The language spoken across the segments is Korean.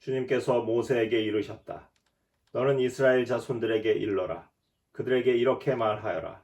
주님께서 모세에게 이르셨다. 너는 이스라엘 자손들에게 일러라. 그들에게 이렇게 말하여라.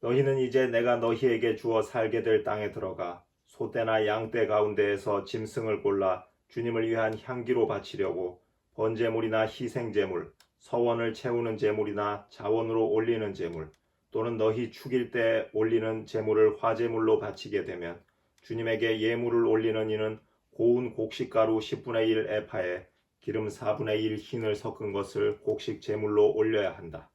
너희는 이제 내가 너희에게 주어 살게 될 땅에 들어가 소떼나 양떼 가운데에서 짐승을 골라 주님을 위한 향기로 바치려고 번제물이나 희생제물, 서원을 채우는 제물이나 자원으로 올리는 제물, 또는 너희 죽일 때 올리는 제물을 화제물로 바치게 되면 주님에게 예물을 올리는 이는 고운 곡식가루 10분의 1 에파에 기름 4분의 1 흰을 섞은 것을 곡식 제물로 올려야 한다.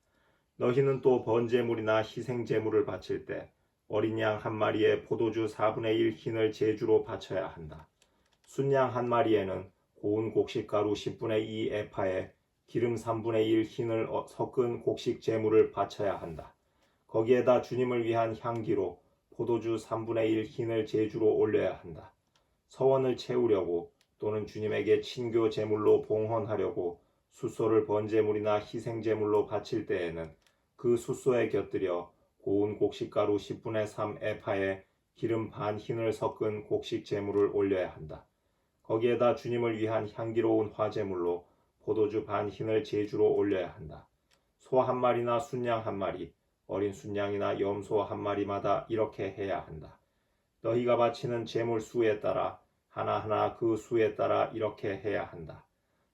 너희는 또 번제물이나 희생제물을 바칠 때 어린 양 한 마리에 포도주 4분의 1 흰을 제주로 바쳐야 한다. 순양 한 마리에는 고운 곡식가루 10분의 2 에파에 기름 3분의 1 흰을 섞은 곡식 제물을 바쳐야 한다. 거기에다 주님을 위한 향기로 포도주 3분의 1 흰을 제주로 올려야 한다. 서원을 채우려고 또는 주님에게 친교 제물로 봉헌하려고 숫소를 번제물이나 희생제물로 바칠 때에는 그 숫소에 곁들여 고운 곡식가루 10분의 3 에파에 기름 반 흰을 섞은 곡식 제물을 올려야 한다. 거기에다 주님을 위한 향기로운 화제물로 포도주 반 흰을 제주로 올려야 한다. 소 한 마리나 순양 한 마리, 어린 순양이나 염소 한 마리마다 이렇게 해야 한다. 너희가 바치는 제물 수에 따라 하나하나 그 수에 따라 이렇게 해야 한다.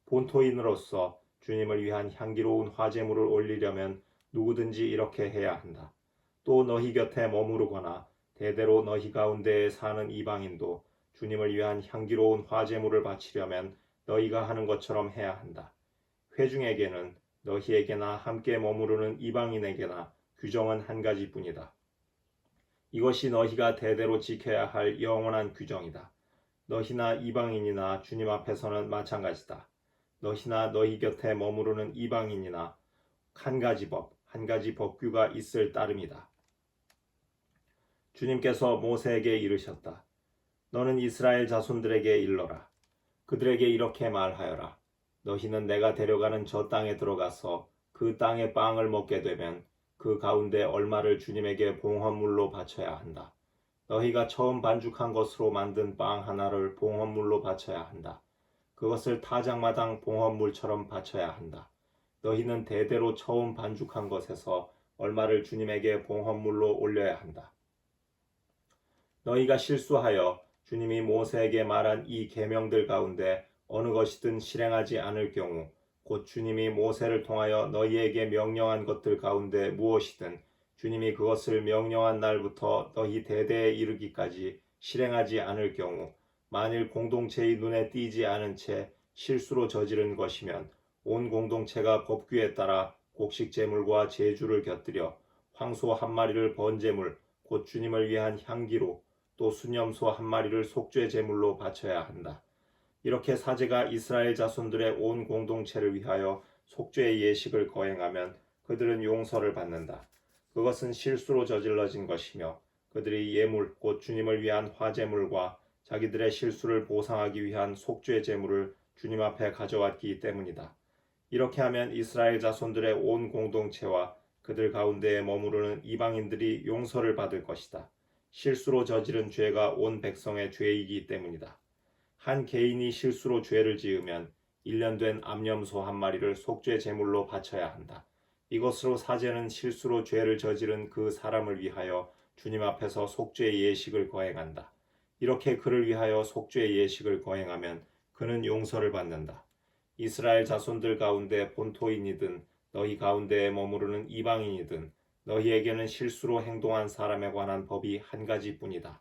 본토인으로서 주님을 위한 향기로운 화제물을 올리려면 누구든지 이렇게 해야 한다. 또 너희 곁에 머무르거나 대대로 너희 가운데에 사는 이방인도 주님을 위한 향기로운 화제물을 바치려면 너희가 하는 것처럼 해야 한다. 회중에게는 너희에게나 함께 머무르는 이방인에게나 규정은 한 가지뿐이다. 이것이 너희가 대대로 지켜야 할 영원한 규정이다. 너희나 이방인이나 주님 앞에서는 마찬가지다. 너희나 너희 곁에 머무르는 이방인이나 한 가지 법, 한 가지 법규가 있을 따름이다. 주님께서 모세에게 이르셨다. 너는 이스라엘 자손들에게 일러라. 그들에게 이렇게 말하여라. 너희는 내가 데려가는 저 땅에 들어가서 그 땅의 빵을 먹게 되면 그 가운데 얼마를 주님에게 봉헌물로 바쳐야 한다. 너희가 처음 반죽한 것으로 만든 빵 하나를 봉헌물로 바쳐야 한다. 그것을 타작마당 봉헌물처럼 바쳐야 한다. 너희는 대대로 처음 반죽한 것에서 얼마를 주님에게 봉헌물로 올려야 한다. 너희가 실수하여 주님이 모세에게 말한 이 계명들 가운데 어느 것이든 실행하지 않을 경우 곧 주님이 모세를 통하여 너희에게 명령한 것들 가운데 무엇이든 주님이 그것을 명령한 날부터 너희 대대에 이르기까지 실행하지 않을 경우 만일 공동체의 눈에 띄지 않은 채 실수로 저지른 것이면 온 공동체가 법규에 따라 곡식 제물과 제주를 곁들여 황소 한 마리를 번제물 곧 주님을 위한 향기로 또 순염소 한 마리를 속죄 제물로 바쳐야 한다. 이렇게 사제가 이스라엘 자손들의 온 공동체를 위하여 속죄의 예식을 거행하면 그들은 용서를 받는다. 그것은 실수로 저질러진 것이며 그들이 예물 곧 주님을 위한 화제물과 자기들의 실수를 보상하기 위한 속죄 제물을 주님 앞에 가져왔기 때문이다. 이렇게 하면 이스라엘 자손들의 온 공동체와 그들 가운데에 머무르는 이방인들이 용서를 받을 것이다. 실수로 저지른 죄가 온 백성의 죄이기 때문이다. 한 개인이 실수로 죄를 지으면 1년 된 암염소 한 마리를 속죄 제물로 바쳐야 한다. 이것으로 사제는 실수로 죄를 저지른 그 사람을 위하여 주님 앞에서 속죄의 예식을 거행한다. 이렇게 그를 위하여 속죄의 예식을 거행하면 그는 용서를 받는다. 이스라엘 자손들 가운데 본토인이든 너희 가운데에 머무르는 이방인이든 너희에게는 실수로 행동한 사람에 관한 법이 한 가지뿐이다.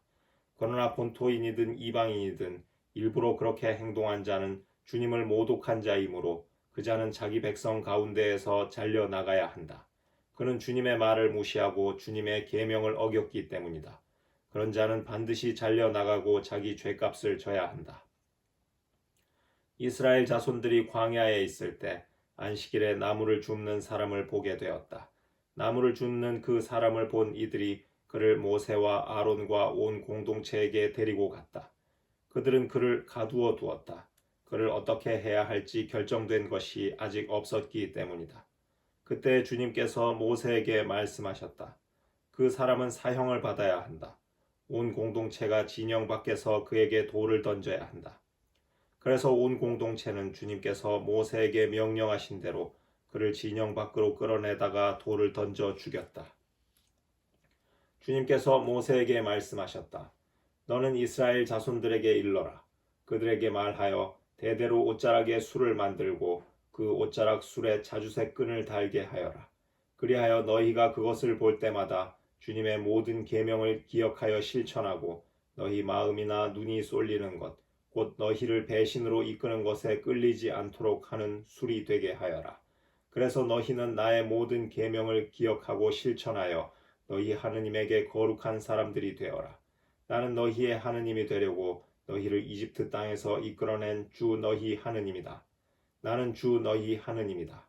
그러나 본토인이든 이방인이든 일부러 그렇게 행동한 자는 주님을 모독한 자이므로 그 자는 자기 백성 가운데에서 잘려 나가야 한다. 그는 주님의 말을 무시하고 주님의 계명을 어겼기 때문이다. 그런 자는 반드시 잘려 나가고 자기 죄값을 져야 한다. 이스라엘 자손들이 광야에 있을 때 안식일에 나무를 줍는 사람을 보게 되었다. 나무를 줍는 그 사람을 본 이들이 그를 모세와 아론과 온 공동체에게 데리고 갔다. 그들은 그를 가두어 두었다. 그를 어떻게 해야 할지 결정된 것이 아직 없었기 때문이다. 그때 주님께서 모세에게 말씀하셨다. 그 사람은 사형을 받아야 한다. 온 공동체가 진영 밖에서 그에게 돌을 던져야 한다. 그래서 온 공동체는 주님께서 모세에게 명령하신 대로 그를 진영 밖으로 끌어내다가 돌을 던져 죽였다. 주님께서 모세에게 말씀하셨다. 너는 이스라엘 자손들에게 일러라. 그들에게 말하여 대대로 옷자락에 술을 만들고 그 옷자락 술에 자주색 끈을 달게 하여라. 그리하여 너희가 그것을 볼 때마다 주님의 모든 계명을 기억하여 실천하고 너희 마음이나 눈이 쏠리는 것, 곧 너희를 배신으로 이끄는 것에 끌리지 않도록 하는 술이 되게 하여라. 그래서 너희는 나의 모든 계명을 기억하고 실천하여 너희 하느님에게 거룩한 사람들이 되어라. 나는 너희의 하느님이 되려고 너희를 이집트 땅에서 이끌어낸 주 너희 하느님이다. 나는 주 너희 하느님이다.